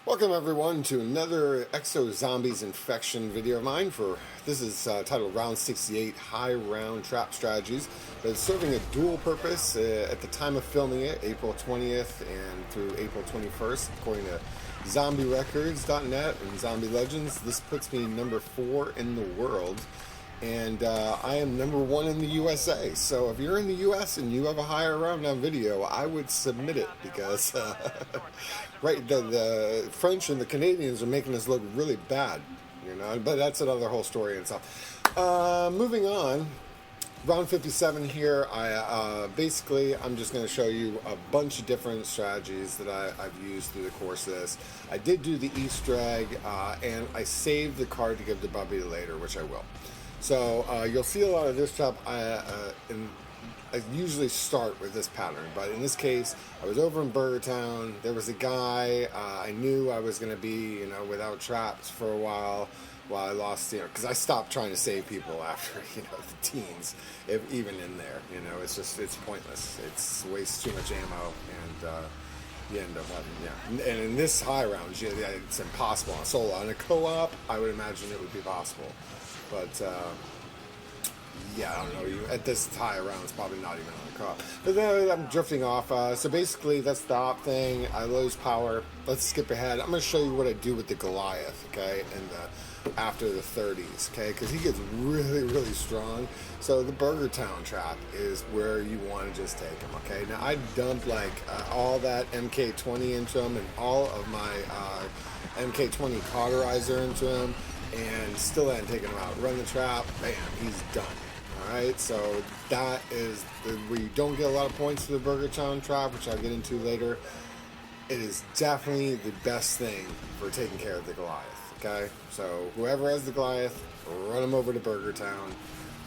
Welcome everyone to another Exo Zombies Infection video of mine. This is titled Round 68 High Round Trap Strategies. But it's serving a dual purpose at the time of filming it, April 20th and through April 21st, according to ZombieRecords.net and Zombie Legends. This puts me number 4 in the world. And I am number 1 in the USA. So if you're in the US and you have a higher round on video, I would submit it because right, the French and the Canadians are making us look really bad, you know. But that's another whole story in itself. Moving on, round 57 here. Basically I'm just going to show you a bunch of different strategies that I've used through the course of this. I did do the Easter egg, and I saved the card to give to Bubby later, which I will. So you'll see a lot of this stuff. I usually start with this pattern, but in this case, I was over in Burgertown. There was a guy. I knew I was going to be, without traps for a while I lost, because I stopped trying to save people after, the teens, even in there. It's pointless. It's wastes too much ammo, and you end up having, And in this high round, it's impossible on solo. On a co-op, I would imagine it would be possible. But, I don't know. At this high round, it's probably not even on the co-op. But then I'm drifting off. So basically, that's the op thing. I lose power. Let's skip ahead. I'm going to show you what I do with the Goliath, okay, and after the 30s, okay, because he gets really, really strong. So the Burgertown trap is where you want to just take him, okay? Now, I dumped, all that MK20 into him and all of my MK20 cauterizer into him, and still hadn't taken him out. Run the trap, bam, he's done. Alright, so that is where you don't get a lot of points for the Burgertown trap, which I'll get into later. It is definitely the best thing for taking care of the Goliath, okay? So whoever has the Goliath, run him over to Burgertown.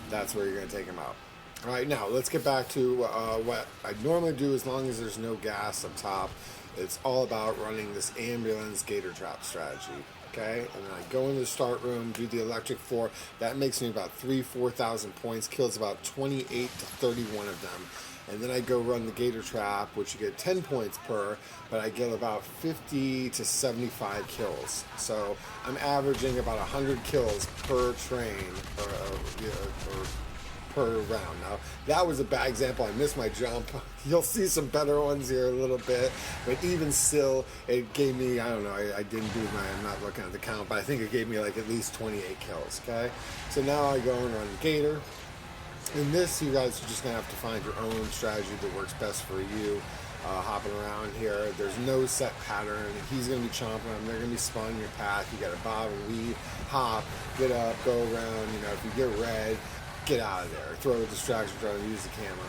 That's where you're going to take him out. Alright, now let's get back to what I normally do as long as there's no gas up top. It's all about running this ambulance gator trap strategy. Okay, and then I go into the start room, do the electric floor. That makes me about 4,000 points, kills about 28 to 31 of them. And then I go run the gator trap, which you get 10 points per, but I get about 50 to 75 kills. So I'm averaging about 100 kills per train, or per round. Now, that was a bad example. I missed my jump. You'll see some better ones here a little bit, but even still, it gave me, I don't know, I didn't do I'm not looking at the count, but I think it gave me at least 28 kills, okay? So now I go and run Gator. In this, you guys are just going to have to find your own strategy that works best for you. Hopping around here, there's no set pattern. He's going to be chomping them. They're going to be spawning your path. You got to bob and weave, hop, get up, go around. If you get red, get out of there. Throw a distraction, try to use the camo.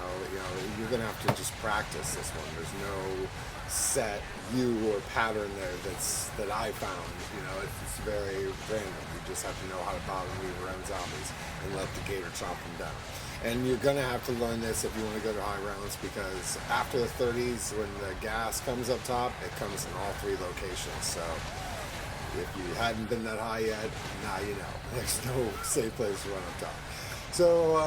You're going to have to just practice this one. There's no set view or pattern there that I found. It's very random. You just have to know how to bob and weave around zombies and let the gator chomp them down. And you're going to have to learn this if you want to go to high rounds, because after the 30s, when the gas comes up top, it comes in all 3 locations. So if you hadn't been that high yet, now you know. There's no safe place to run up top. So,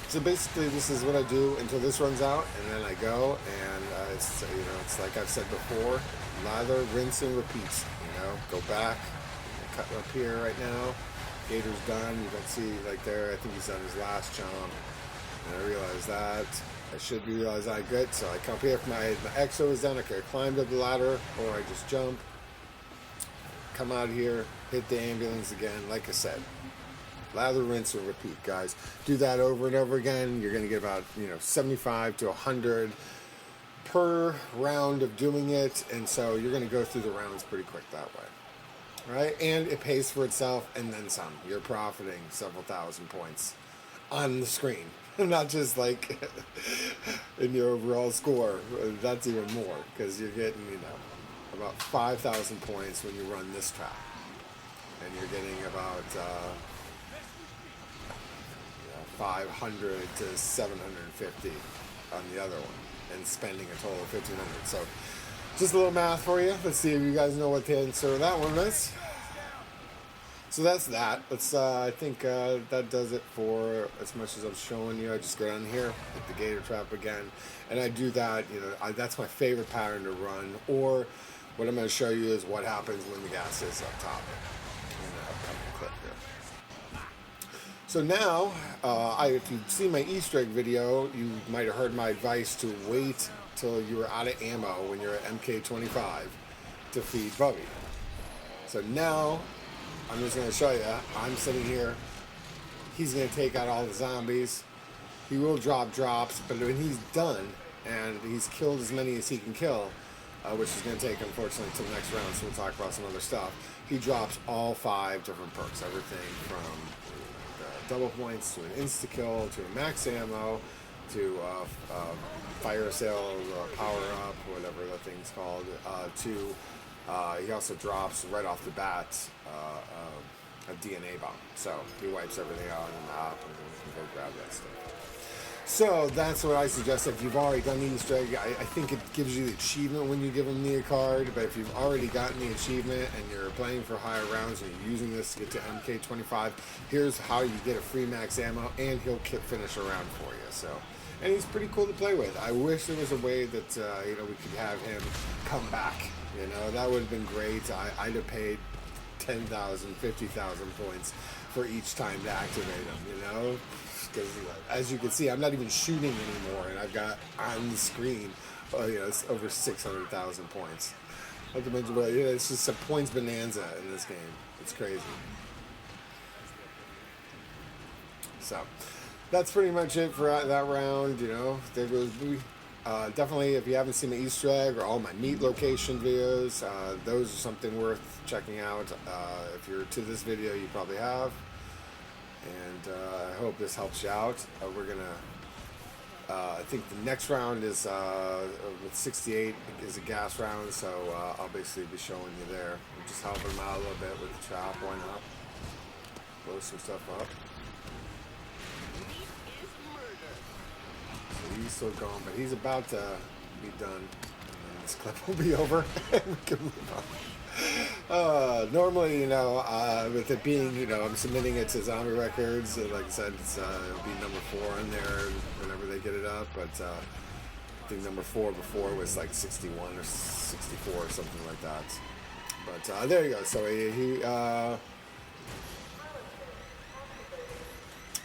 so basically this is what I do until this runs out, and then I go, and it's like I've said before, lather, rinse, and repeat. Go back, cut up here right now. Gator's done. You can see there, I think he's done his last jump, and I realized that. I should realize I good, so I come here, my exo is done. Okay, I climbed up the ladder, or I just jump, come out here, hit the ambulance again, like I said. Lather, rinse, and repeat, guys. Do that over and over again. You're going to get about 75 to 100 per round of doing it, and so you're going to go through the rounds pretty quick that way. Right? And it pays for itself, and then some. You're profiting several thousand points on the screen, not just in your overall score. That's even more, because you're getting about 5,000 points when you run this trap, and you're getting about 500 to 750 on the other one, and spending a total of 1,500. So just a little math for you. Let's see if you guys know what the answer to that one is. So that's that. I think that does it for as much as I'm showing you. I just go down here, hit the gator trap again, and I do that. That's my favorite pattern to run. Or What I'm going to show you is what happens when the gas is up top in the upcoming clip here. So now, if you've seen my Easter egg video, you might have heard my advice to wait till you are out of ammo when you're at MK25 to feed Bubby. So now, I'm just going to show you, I'm sitting here, he's going to take out all the zombies, he will drop drops, but when he's done, and he's killed as many as he can kill, which is going to take, unfortunately, until the next round, so we'll talk about some other stuff, he drops all 5 different perks, everything from double points to an insta-kill, to a max ammo, to fire sale, power up, whatever that thing's called, he also drops right off the bat a DNA bomb. So he wipes everything out on the map and you can go grab that stuff. So that's what I suggest. If you've already done the Easter egg, I think it gives you the achievement when you give him the card, but if you've already gotten the achievement and you're playing for higher rounds and you're using this to get to MK25, here's how you get a free max ammo, and he'll finish a round for you. So, and he's pretty cool to play with. I wish there was a way that we could have him come back. That would have been great. I'd have paid 10,000, 50,000 points for each time to activate him, because as you can see, I'm not even shooting anymore, and I've got on the screen, it's over 600,000 points. Not to mention, it's just a points bonanza in this game. It's crazy. So, that's pretty much it for that round. There goes Booey. Definitely, if you haven't seen my Easter egg or all my meat location videos, those are something worth checking out. If you're to this video, you probably have. And I hope this helps you out. We're going to, I think the next round is with 68 is a gas round, so I'll basically be showing you there. I'm just helping him out a little bit with the trap. Why not? Blow some stuff up. He's still going, but he's about to be done. And this clip will be over, and we can move on. Normally, with it being, I'm submitting it to Zombie Records. Like I said, it'll be number 4 on there whenever they get it up. But I think number 4 before was like 61 or 64 or something like that. But there you go. So he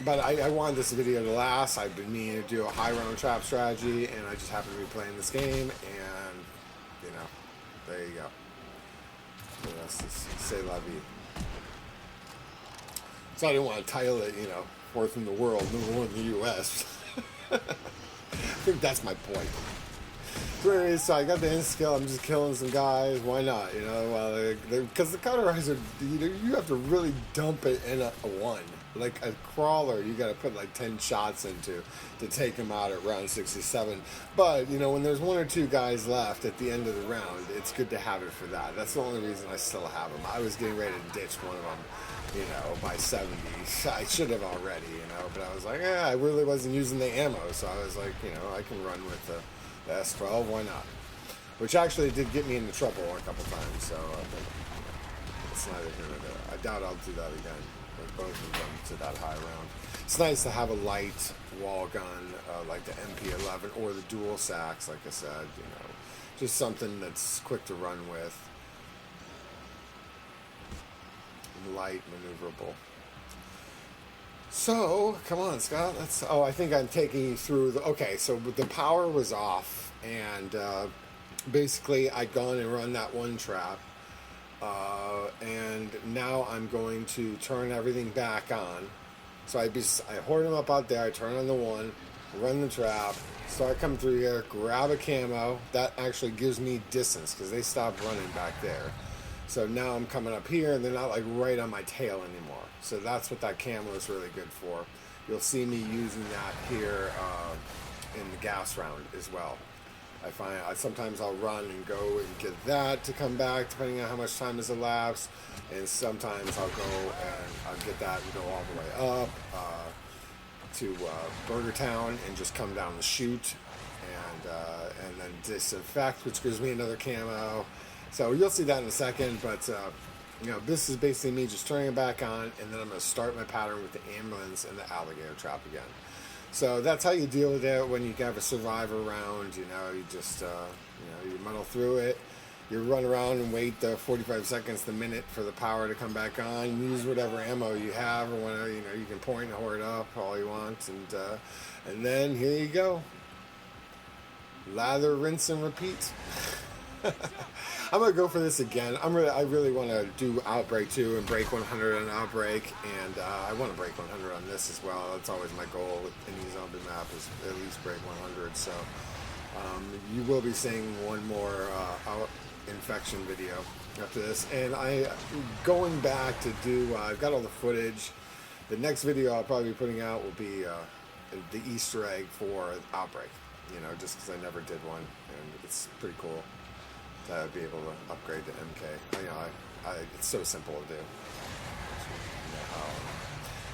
but I wanted this video to last. I've been meaning to do a high round trap strategy, and I just happen to be playing this game, and, there you go. The rest is c'est la vie. So I didn't want to title it, fourth in the world, number 1 in the U.S. I think that's my point. So I got the insta-kill, I'm just killing some guys, why not, because the cauterizer, you have to really dump it in a 1. Like a crawler, you got to put like 10 shots into to take him out at round 67. But, when there's 1 or 2 guys left at the end of the round, it's good to have it for that. That's the only reason I still have him. I was getting ready to ditch one of them, by 70. I should have already, but I was like, I really wasn't using the ammo. So I was like, I can run with the S12, why not? Which actually did get me into trouble a couple times, so it's neither here nor there. I doubt I'll do that again. Both of them to that high round. It's nice to have a light wall gun like the MP11 or the dual sacks, like I said, just something that's quick to run with, light, maneuverable. So, come on, Scott. I think I'm taking you through okay, so the power was off, and basically I'd gone and run that one trap. And now I'm going to turn everything back on. So I hoard them up out there, I turn on the 1, run the trap, start coming through here, grab a camo. That actually gives me distance because they stopped running back there. So now I'm coming up here and they're not like right on my tail anymore. So that's what that camo is really good for. You'll see me using that here in the gas round as well. I find sometimes I'll run and go and get that to come back depending on how much time has elapsed, and sometimes I'll go and I'll get that and go all the way up to Burger Town and just come down the chute and then disinfect, which gives me another camo. So you'll see that in a second, but this is basically me just turning it back on, and then I'm going to start my pattern with the ambulance and the alligator trap again. So that's how you deal with it when you have a survivor round. You just, you muddle through it. you run around and wait the 45 seconds, the minute for the power to come back on. Use whatever ammo you have, or whatever, you know, you can point and hoard up all you want, and then here you go. Lather, rinse, and repeat. I'm gonna go for this again. I really want to do Outbreak 2 and break 100 on Outbreak, and I want to break 100 on this as well. That's always my goal with any zombie map, is at least break 100. So you will be seeing one more infection video after this, and going back to do. I've got all the footage. The next video I'll probably be putting out will be the Easter egg for Outbreak. You know, just because I never did one, and it's pretty cool to be able to upgrade to MK. You know, it's so simple to do.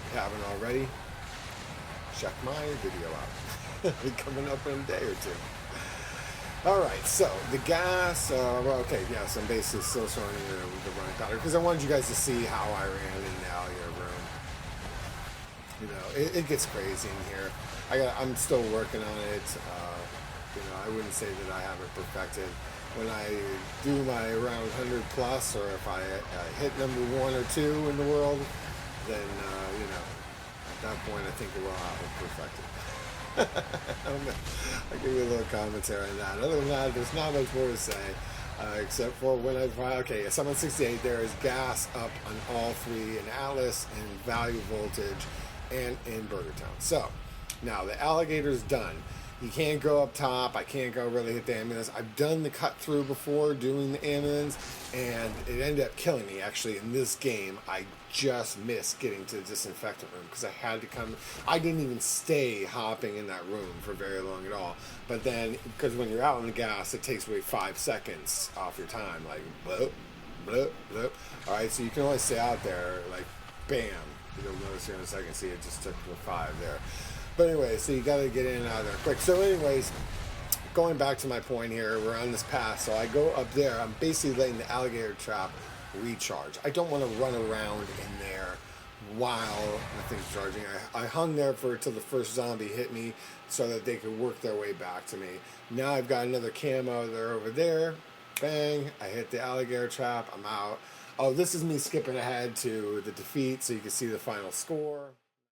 If you haven't already, check my video out. It'll be coming up in a day or two. Alright, so the gas, well, okay, yes, I'm basically still showing you the running powder, because I wanted you guys to see how I ran in the Alligator room. You know, it gets crazy in here. I'm still working on it. You know, I wouldn't say that I have it perfected. When I do my around 100 plus, or if I hit number 1 or 2 in the world, then you know, at that point I think I will have it perfected. I'll give you a little commentary on that. Other than that, there's not much more to say, except for when I try. Okay, Summit 68, there is gas up on all 3 in Atlas, in Value Voltage, and in Burgertown. So now the Alligator's done. You can't go up top. I can't go really hit the ambulance. I've done the cut through before doing the ambulance, and it ended up killing me. Actually, in this game, I just missed getting to the disinfectant room because I had to come. I didn't even stay hopping in that room for very long at all. But then, because when you're out in the gas, it takes away 5 seconds off your time. Like, bloop, bloop, bloop. All right, so you can only stay out there, like, bam. You'll notice here in a second. See, it just took the 5 there. But anyway, so you got to get in and out of there quick. So anyways, going back to my point here, we're on this path. So I go up there. I'm basically letting the alligator trap recharge. I don't want to run around in there while the thing's charging. I hung there till the first zombie hit me so that they could work their way back to me. Now I've got another camo there over there. Bang. I hit the alligator trap. I'm out. Oh, this is me skipping ahead to the defeat so you can see the final score.